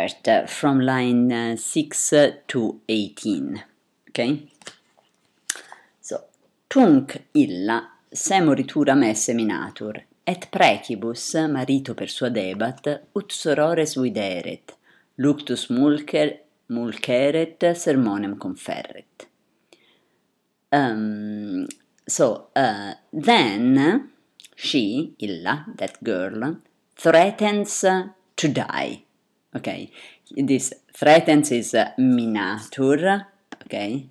start from line 6 to 18. Okay? So, tunc illa semorituram esse minatur, et precibus marito persuadebat, ut sorores videret, luctus mulceret sermonem conferret. Then she, illa, that girl, threatens to die. Okay, this threatens is minatur. Okay,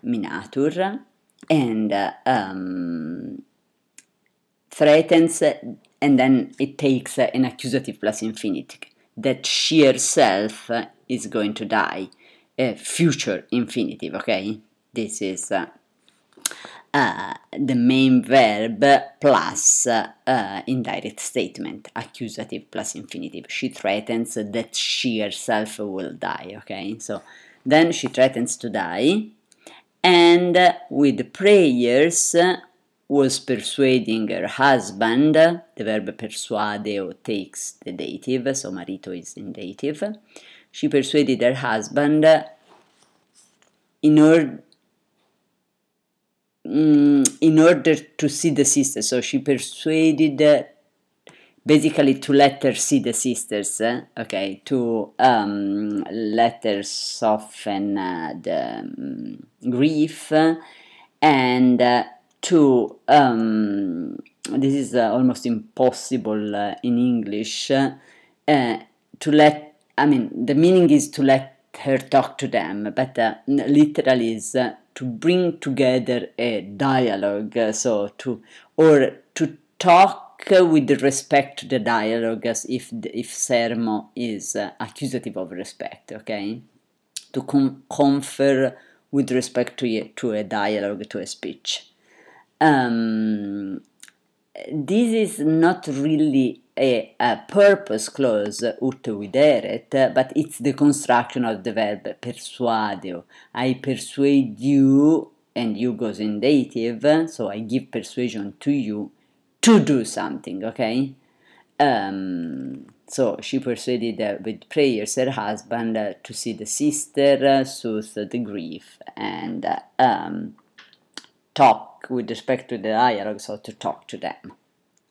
minatur, and threatens, and then it takes an accusative plus infinitive, that she herself is going to die, future infinitive. Okay, this is the main verb plus indirect statement, accusative plus infinitive. She threatens that she herself will die. Okay, so then she threatens to die, and with prayers was persuading her husband. The verb persuadeo takes the dative, so marito is in dative. She persuaded her husband in order to see the sisters. So she persuaded basically to let her see the sisters, okay, to let her soften the grief, and to this is almost impossible in English, to let, I mean, the meaning is to let her talk to them, but literally is to bring together a dialogue, so to talk with respect to the dialogue, as if sermo is accusative of respect. Okay, to confer with respect to a dialogue, to a speech. This is not really a purpose clause, ut videret, but it's the construction of the verb persuadeo. I persuade you, and you goes in dative, so I give persuasion to you to do something. Okay, so she persuaded with prayers her husband to see the sister, soothe the grief, and talk with respect to the dialogue, so to talk to them.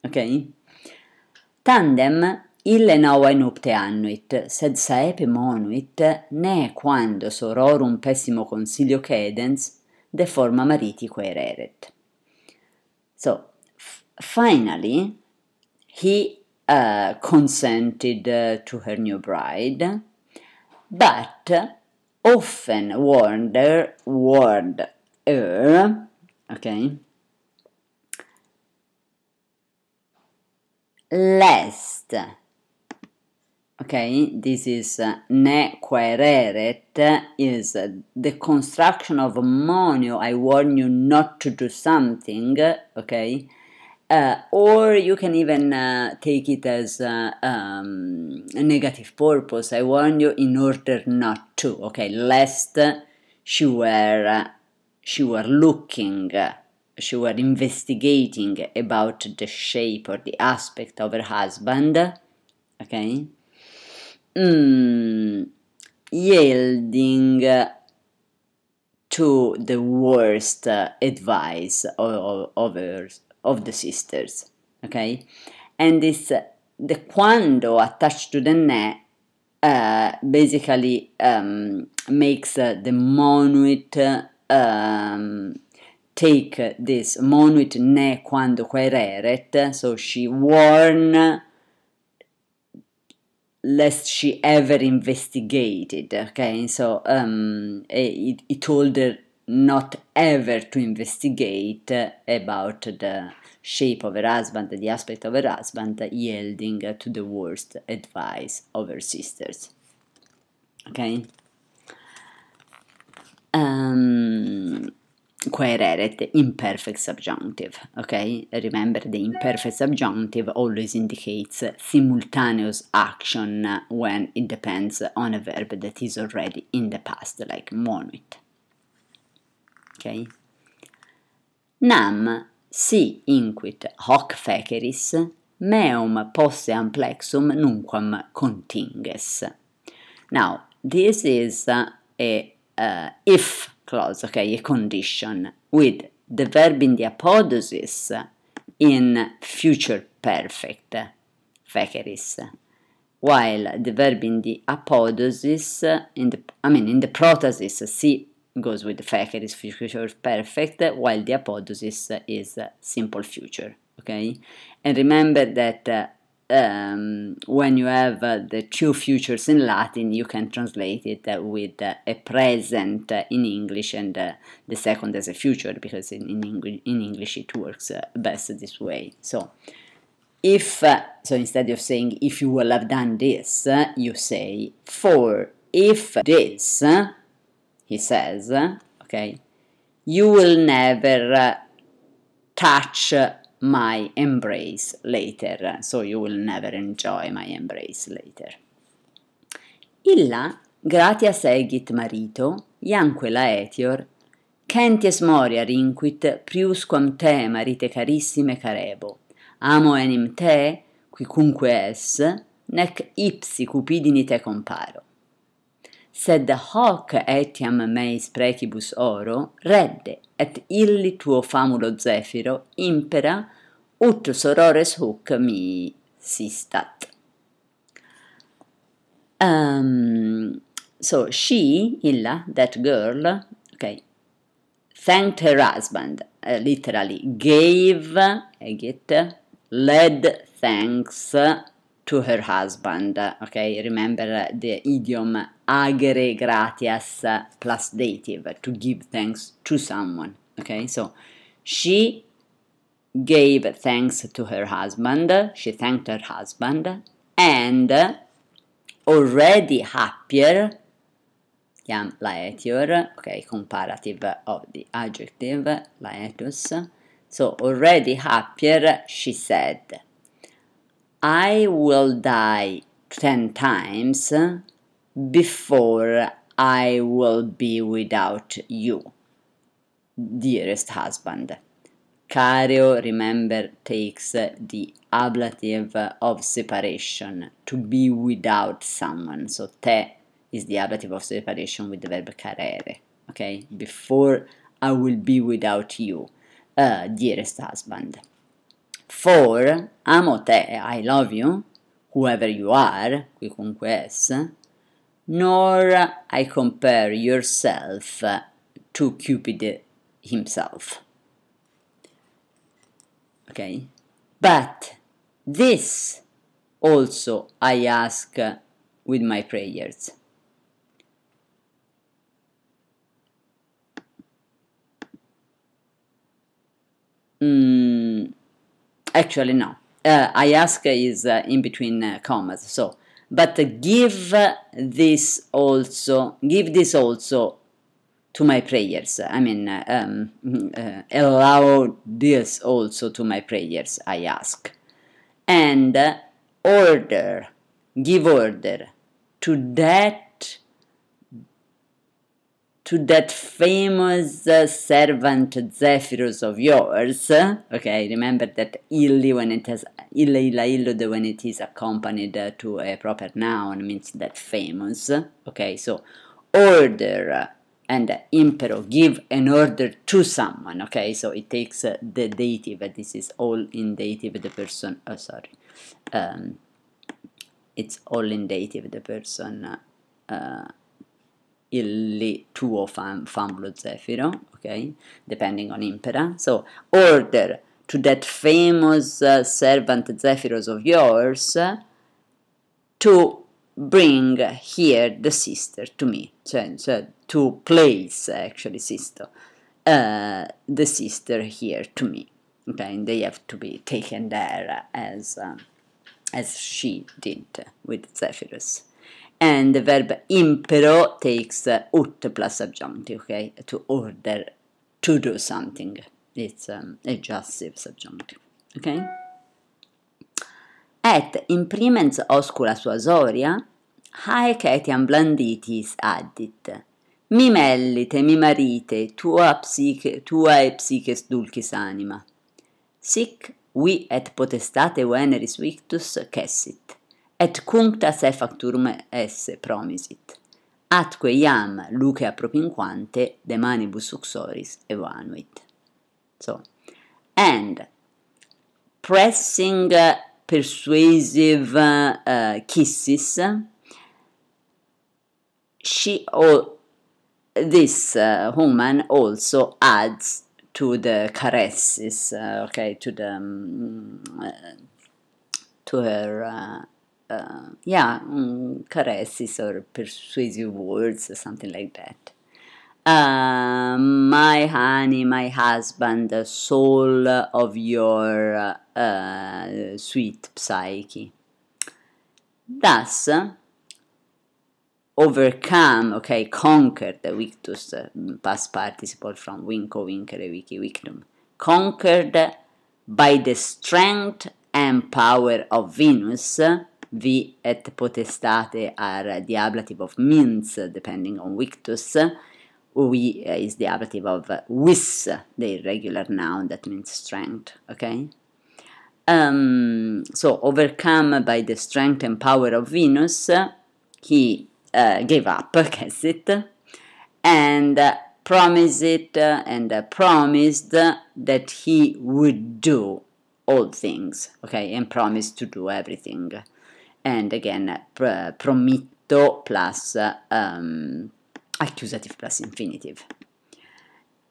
Okay? Tandem ille nova nupte annuit, sed saepe monuit, ne quando sororum pessimo consilio cedens, de forma mariti quaereret. So, finally, he consented to her new bride, but often warned her, okay, lest, okay, this is ne quaereret, is the construction of monio, I warn you not to do something, okay, or you can even take it as a negative purpose, I warn you in order not to, okay, lest she were investigating about the shape or the aspect of her husband, okay, yielding to the worst advice of the sisters, okay, and this the quando attached to the ne basically makes the monuit take this monuit ne quando quaereret, so she warned lest she ever investigated, okay, so he told her not ever to investigate about the shape of her husband, the aspect of her husband, yielding to the worst advice of her sisters. Okay? Quaereret, imperfect subjunctive. Okay? Remember, the imperfect subjunctive always indicates simultaneous action when it depends on a verb that is already in the past, like monuit. Okay? Nam si inquit hoc feceris meum posse amplexum nunquam continges. Now, this is a if clause, okay, a condition, with the verb in the apodosis in future perfect, feceris, while the verb in the apodosis, in the protasis, si goes with the feceris, future perfect, while the apodosis is simple future, okay? And remember that when you have the two futures in Latin, you can translate it with a present in English and the second as a future, because in English it works best this way. So so instead of saying if you will have done this, you say for if this, he says, okay, you will never touch my embrace later, so you will never enjoy my embrace later. Illa gratias egit marito, ianque laetior, centies moria rinquit priusquam te marite carissime carebo, amo enim te, quicunque es, nec ipsi cupidini te comparo. Sed hoc etiam meis precibus oro, redde, et illi tuo famulo Zefiro impera, ut sorores huc mi sistat. So she, illa, that girl, okay, thanked her husband, literally gave, egit, led thanks to her husband, okay, remember the idiom agere gratias plus dative, to give thanks to someone, okay, so she gave thanks to her husband, she thanked her husband, and already happier, jam laetior, okay, comparative of the adjective, laetus, so already happier, she said, I will die 10 times before I will be without you, dearest husband. Careo, remember, takes the ablative of separation, to be without someone. So te is the ablative of separation with the verb carere, okay? Before I will be without you, dearest husband. For amo te, I love you, whoever you are, quicunque es, nor I compare yourself to Cupid himself. Okay? But this also I ask with my prayers. Actually, no. I ask is in between commas. So, but give this also to my prayers. I mean, allow this also to my prayers, I ask. And give order to that famous servant Zephyrus of yours, okay, remember that illi, when it has illa illud, when it is accompanied to a proper noun, means that famous, okay, so order and impero, give an order to someone, okay, so it takes the dative, this is all in dative, the person, it's all in dative, the person, illi tuo famulo Zefiro, okay, depending on impera. So, order to that famous servant Zephyros of yours to bring here the sister to me, so to place, actually, the sister here to me, okay, and they have to be taken there as she did with Zephyrus. And the verb impero takes ut plus subjunctive, okay, to order to do something. It's adjussive subjunctive, okay? Et imprimens oscula sua soria, haec etiam blanditis addit. Mi mellite, mi marite, tua e psyches dulcis anima. Sic vi et potestate Veneris victus cessit, et cuncta se facturum esse promisit, atque iam lucea propinquante de manibus uxoris evanuit. So, and pressing persuasive kisses, this woman also adds to the caresses, okay, to the to her caresses or persuasive words, something like that. My honey, my husband, the soul of your sweet psyche. Thus, overcome, okay, conquered, victus, past participle from vinco, vincere, vici, victum, conquered by the strength and power of Venus. Vi et potestate are the ablative of means, depending on victus. We is the ablative of vis, the irregular noun that means strength, okay? So, overcome by the strength and power of Venus, he gave up, cessit, and promised that he would do all things, okay, and promised to do everything. And again, promitto plus accusative plus infinitive.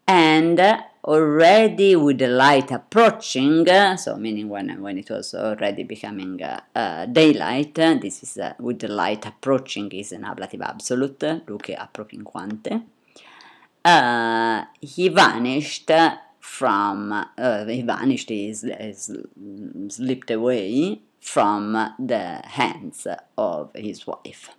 And already with the light approaching, so meaning when it was already becoming daylight, this is with the light approaching is an ablative absolute, lucea propinquante. He vanished is slipped away from the hands of his wife.